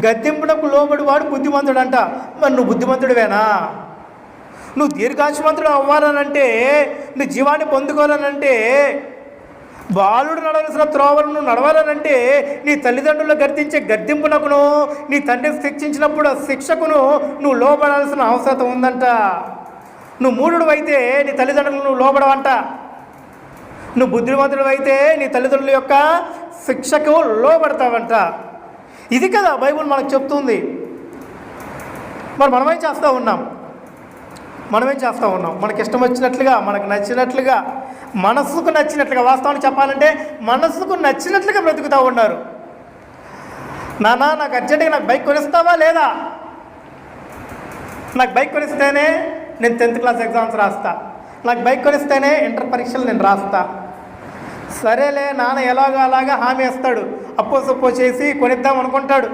గద్దెంపునకు లోబడి వాడు బుద్ధిమంతుడంట. మరి నువ్వు బుద్ధిమంతుడివేనా? నువ్వు దీర్ఘాయుష్మంతుడు అవ్వాలనంటే, నువ్వు జీవాన్ని పొందుకోవాలనంటే, బాలుడు నడవలసిన త్రోవను నువ్వు నడవాలనంటే, నీ తల్లిదండ్రులు గర్తించే గద్దింపునకును, నీ తండ్రి శిక్షించినప్పుడు శిక్షకును నువ్వు లోబడాల్సిన అవసరం ఉందంట. నువ్వు మూఢుడు అయితే నీ తల్లిదండ్రులు నువ్వు లోబడవంట. నువ్వు బుద్ధిమంతుడు అయితే నీ తల్లిదండ్రుల యొక్క శిక్షకు లోబడతావంట. ఇది కదా బైబిల్ మనకు చెప్తుంది. మరి మనమేం చేస్తూ ఉన్నాం? మనకి ఇష్టం వచ్చినట్లుగా, మనకు నచ్చినట్లుగా, మనస్సుకు నచ్చినట్లుగా, వాస్తవానికి చెప్పాలంటే మనస్సుకు నచ్చినట్లుగా బ్రతుకుతూ ఉన్నారు. నాన్న నాకు అర్జెంటుగా నాకు బైక్ కొనిస్తావా లేదా? నాకు బైక్ కొనిస్తేనే నేను 10th క్లాస్ ఎగ్జామ్స్ రాస్తా, నాకు బైక్ కొనిస్తేనే ఇంటర్ పరీక్షలు నేను రాస్తా. సరేలే నాన్న ఎలాగో అలాగా హామీ ఇస్తాడు, అప్పో సప్పో చేసి కొనిద్దాం అనుకుంటాడు.